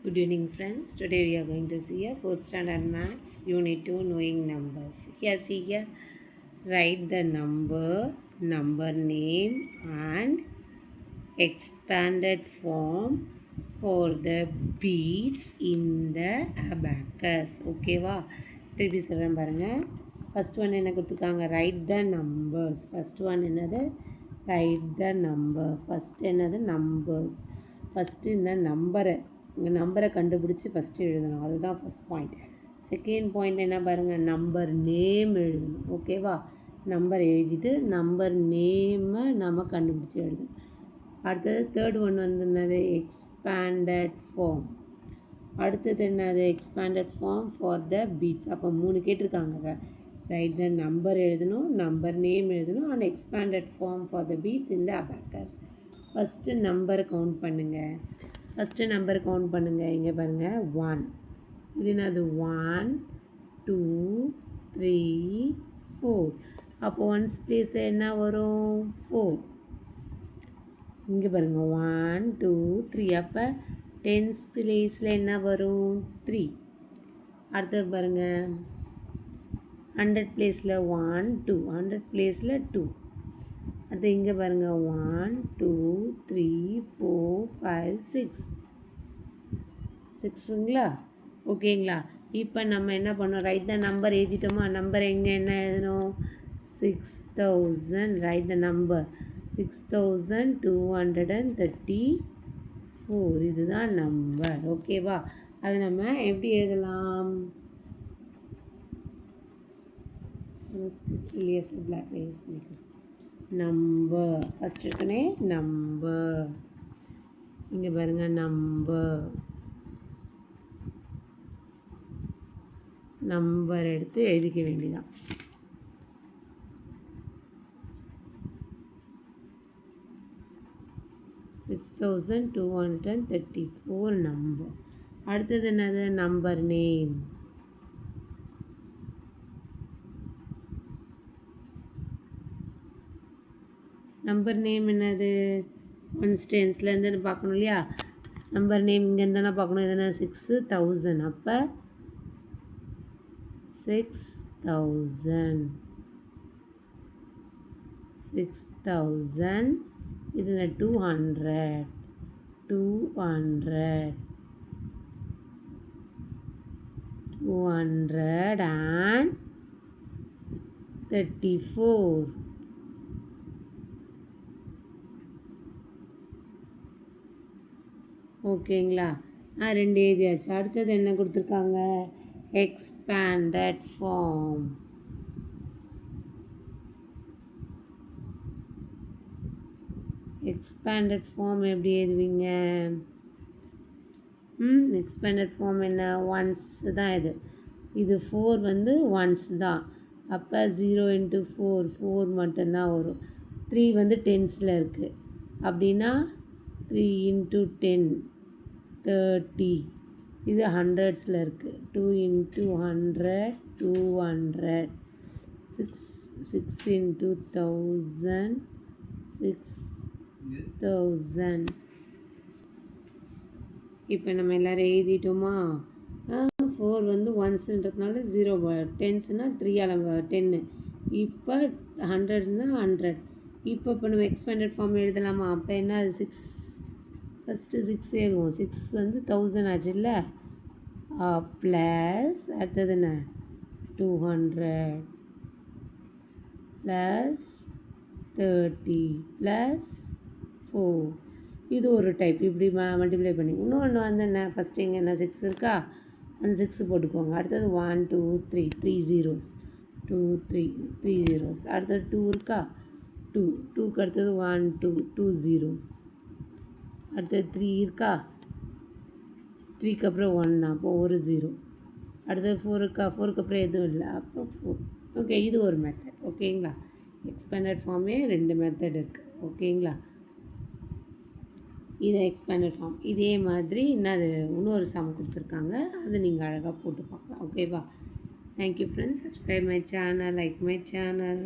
Good evening friends. Today we are going to see a 4th standard maths unit 2 knowing numbers. Here see here. Write the number, number name and expanded form for the beats in the abacus. Okay வா? திருப்பி சொல்கிறேன் பாருங்க. First one என்ன கொடுத்துருக்காங்க? Write the numbers. First one என்னது? Write the number. First என்னது? Numbers. First இந்த நம்பரை கண்டுபிடிச்சி ஃபஸ்ட்டு எழுதணும். அதுதான் ஃபஸ்ட் பாயிண்ட். செகண்ட் பாயிண்ட் என்ன பாருங்கள்? நம்பர் நேம் எழுதணும். ஓகேவா? நம்பர் எழுதிட்டு நம்பர் நேமை நம்ம கண்டுபிடிச்சி எழுதணும். அடுத்தது தேர்ட் ஒன் வந்து என்னது? Expanded form. அடுத்தது என்னது? Expanded form for the beads. அப்போ 3 கேட்டிருக்காங்க. ரைட் த நம்பர் எழுதணும், நம்பர் நேம் எழுதணும் and expanded form for the beads in the abacus. First நம்பரை கவுண்ட் பண்ணுங்கள். இங்கே பாருங்கள். 1. இது என்னது? 1 2 3 4. அப்போ ஒன்ஸ் பிளேஸில் என்ன வரும்? 4. இங்கே பாருங்கள். 1 2 3. அப்போ டென்ஸ் பிளேஸில் என்ன வரும்? 3. அடுத்தது பாருங்கள். 100 பிளேஸில் 1 2. 100 பிளேஸில் 2. அடுத்து இங்கே பாருங்கள். 1 2 3 4 5 6. 6ங்களா? ஓகேங்களா? இப்போ நம்ம என்ன பண்ணோம்? ரைட் த நம்பர் எழுதிட்டோமா? நம்பர் எங்கே என்ன எழுதணும்? 6000. Write the number 6234. இதுதான் நம்பர். ஓகேவா? அது நம்ம எப்படி எழுதலாம்? பிளாக் யூஸ் பண்ணிக்கலாம். நம்பர் ஃபஸ்ட் இருக்குன்னே நம்பர். இங்கே பாருங்கள். நம்பர் எடுத்து எழுதிக்க வேண்டியதான். $6234 நம்பர். அடுத்தது என்னது? Number name. நம்பர் நேம் என்னது? ஒன்ஸ் டென்ஸ்லேருந்து பார்க்கணும் இல்லையா? நம்பர் நேம் இங்கேருந்து தானே பார்க்கணும். எதுனா 6000. அப்போ 6000. இதில் 200 and 34. ஓகேங்களா? 2 எழுதியாச்சு. அடுத்தது என்ன கொடுத்துருக்காங்க? Expanded form. எக்ஸ்பேண்டட் ஃபார்ம் எப்படி எழுதுவீங்க? எக்ஸ்பேண்டட் ஃபார்ம் என்ன? ஒன்ஸ் தான் இது 4 வந்து ஒன்ஸ் தான். அப்போ 0 × 4 மட்டும்தான் வரும். 3 வந்து டென்ஸில் இருக்குது. அப்படின்னா 3 × 10 30. இது ஹண்ட்ரட்ஸில் இருக்குது. 2 × 100 200. 6 × 1000 6000. இப்போ நம்ம எல்லோரும் எழுதிட்டோமா? 4 வந்து ஒன்ஸுன்றதுனால 0 டென்ஸ்னால் 3 10. இப்போ 100னா 100. இப்போ நம்ம எக்ஸ்பேண்டட் ஃபார்ம் எழுதலாமா? அப்போ என்ன? அது 6. ஃபஸ்ட்டு 6 எழுதுவோம். 6 வந்து 1000 ஆச்சு இல்லை? ப்ளஸ் அடுத்தது என்ன? 200 ப்ளஸ் 30 ப்ளஸ் 4. இது ஒரு டைப். இப்படி மல்டிப்ளை பண்ணி இன்னொன்று வந்து என்ன? ஃபஸ்ட்டு இங்கே என்ன 6 இருக்கா? அந்த 6 போட்டுக்கோங்க. அடுத்தது 1 2 3 3 zeros 2 3 3 zeros. அடுத்தது 2 இருக்கா? 2க்கு அடுத்தது 1 2 2 zeros. அடுத்தது 3 இருக்கா? 3க்கு அப்புறம் 1 தான். அப்போ ஒரு 0. அடுத்தது 4 இருக்கா? 4க்கு அப்புறம் எதுவும் இல்லை. அப்போ 4. ஓகே, இது ஒரு மெத்தட். ஓகேங்களா? எக்ஸ்பேண்டட் ஃபார்மே 2 மெத்தட் இருக்குது. ஓகேங்களா? இது எக்ஸ்பேண்டட் ஃபார்ம். இதே மாதிரி இன்னொரு சம் கொடுத்துருக்காங்க. அதை நீங்கள் அழகாக போட்டு பார்க்கலாம். ஓகேவா? Thank you friends. Subscribe my channel, like my channel.